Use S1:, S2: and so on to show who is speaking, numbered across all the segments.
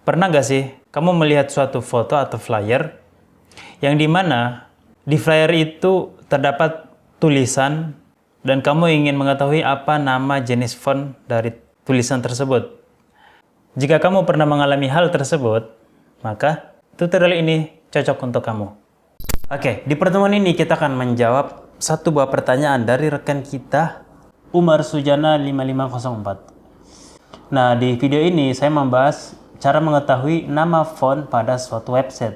S1: Pernah gak sih kamu melihat suatu foto atau flyer yang dimana di flyer itu terdapat tulisan dan kamu ingin mengetahui apa nama jenis font dari tulisan tersebut? Jika kamu pernah mengalami hal tersebut, maka tutorial ini cocok untuk kamu. Oke, di pertemuan ini kita akan menjawab satu buah pertanyaan dari rekan kita, Umar Sujana 5504. Nah, di video ini saya membahas cara mengetahui nama font pada suatu website.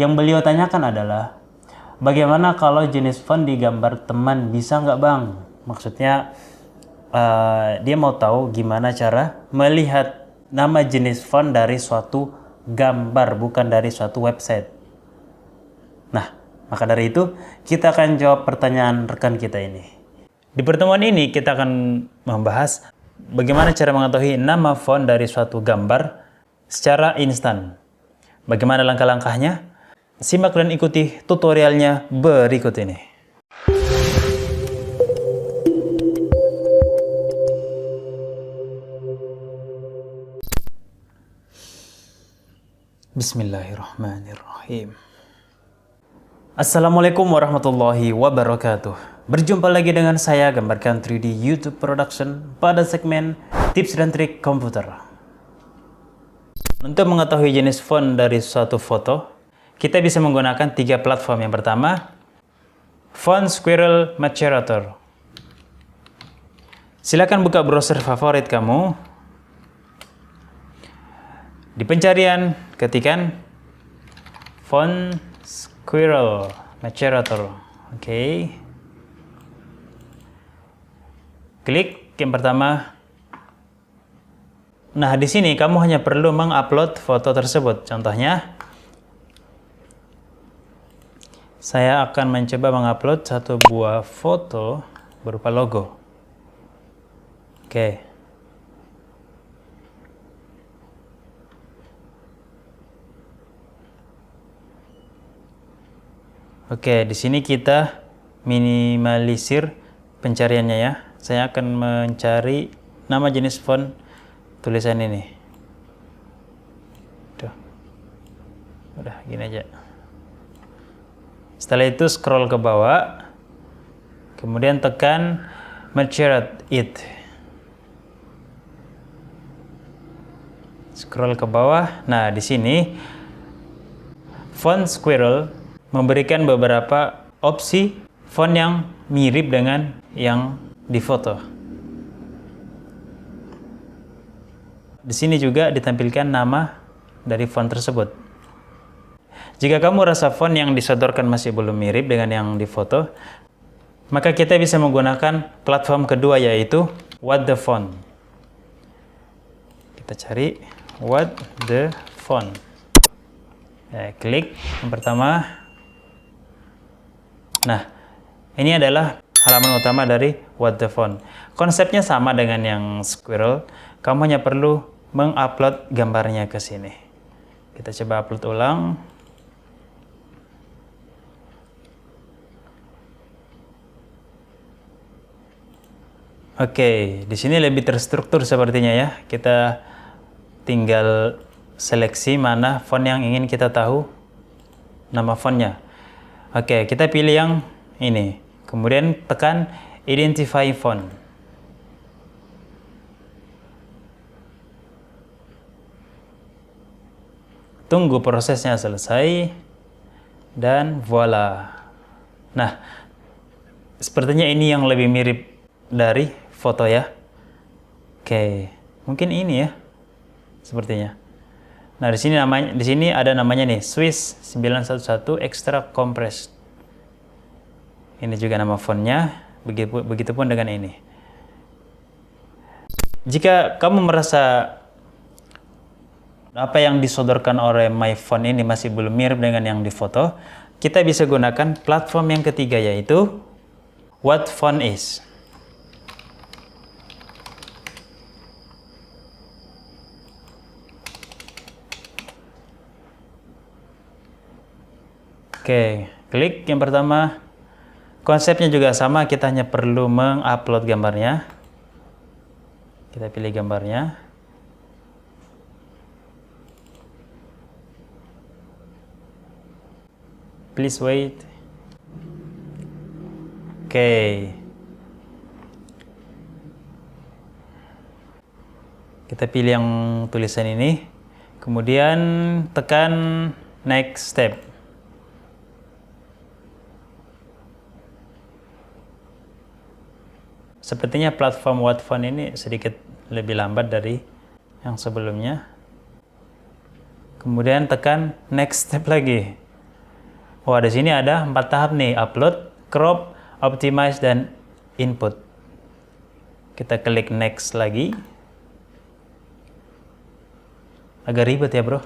S1: Yang beliau tanyakan adalah, bagaimana kalau jenis font di gambar teman bisa nggak bang? Maksudnya, dia mau tahu gimana cara melihat nama jenis font dari suatu gambar, bukan dari suatu website. Nah, maka dari itu, kita akan jawab pertanyaan rekan kita ini. Di pertemuan ini, kita akan membahas bagaimana cara mengetahui nama font dari suatu gambar secara instan. Bagaimana langkah-langkahnya? Simak dan ikuti tutorialnya berikut ini. Bismillahirrahmanirrahim. Assalamualaikum warahmatullahi wabarakatuh. Berjumpa lagi dengan saya, Gambarkan 3D YouTube Production, pada segmen tips dan trik komputer. Untuk mengetahui jenis font dari suatu foto, kita bisa menggunakan 3 platform. Yang pertama, Font Squirrel Matcherator. Silakan buka browser favorit kamu. Di pencarian, ketikkan Font Squirrel Matcherator. Oke. Klik yang pertama. Nah, di sini kamu hanya perlu mengupload foto tersebut. Contohnya, saya akan mencoba mengupload satu buah foto berupa logo. Oke. Oke, di sini kita minimalisir pencariannya ya. Saya akan mencari nama jenis font tulisan ini. Tuh. Udah gini aja. Setelah itu scroll ke bawah. Kemudian tekan Matcherate It. Scroll ke bawah. Nah, di sini Font Squirrel memberikan beberapa opsi font yang mirip dengan yang di foto. Di sini juga ditampilkan nama dari font tersebut. Jika kamu rasa font yang disodorkan masih belum mirip dengan yang di foto, maka kita bisa menggunakan platform kedua, yaitu What the Font. Kita cari What the Font. Klik yang pertama. Nah, ini adalah halaman utama dari What the Font. Konsepnya sama dengan yang Squirrel. Kamu hanya perlu mengupload gambarnya ke sini. Kita coba upload ulang. Oke, di sini lebih terstruktur sepertinya ya. Kita tinggal seleksi mana font yang ingin kita tahu nama fontnya. Oke, kita pilih yang ini. Kemudian tekan Identify Font. Tunggu prosesnya selesai. Dan voila. Nah, sepertinya ini yang lebih mirip dari foto ya. Oke, mungkin ini ya. Sepertinya. Nah, di sini ada namanya nih, Swiss 911 Extra Compressed. Ini juga nama fontnya, begitupun dengan ini. Jika kamu merasa apa yang disodorkan oleh My Font ini masih belum mirip dengan yang di foto, kita bisa gunakan platform yang ketiga, yaitu What Font Is. Oke, klik yang pertama. Konsepnya juga sama, kita hanya perlu mengupload gambarnya. Kita pilih gambarnya. Please wait. Oke. Kita pilih yang tulisan ini. Kemudian tekan next step. Sepertinya platform Wattphone ini sedikit lebih lambat dari yang sebelumnya. Kemudian tekan next step lagi. Wah, di sini ada 4 tahap nih: upload, crop, optimize, dan input. Kita klik next lagi. Agak ribet ya bro,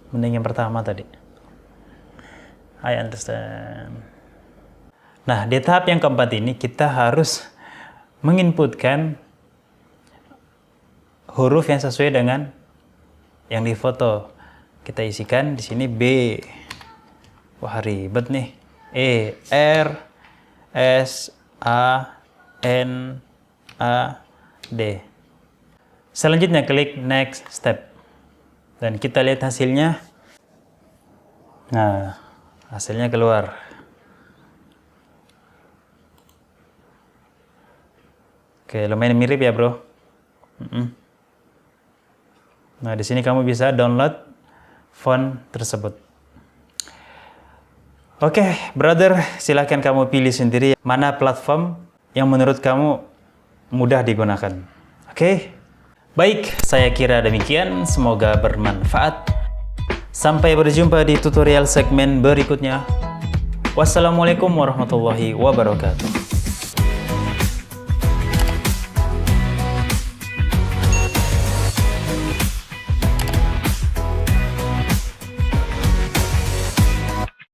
S1: mending yang pertama tadi. I understand. Nah, di tahap yang keempat ini kita harus menginputkan huruf yang sesuai dengan yang difoto. Kita isikan di sini B. Wah, ribet nih. E, R, S, A, N, A, D. Selanjutnya klik next step. Dan kita lihat hasilnya. Nah, hasilnya keluar. Oke, lumayan mirip ya bro. Nah, di sini kamu bisa download font tersebut. Oke, brother, silahkan kamu pilih sendiri mana platform yang menurut kamu mudah digunakan. Oke? Baik, saya kira demikian. Semoga bermanfaat. Sampai berjumpa di tutorial segmen berikutnya. Wassalamualaikum warahmatullahi wabarakatuh.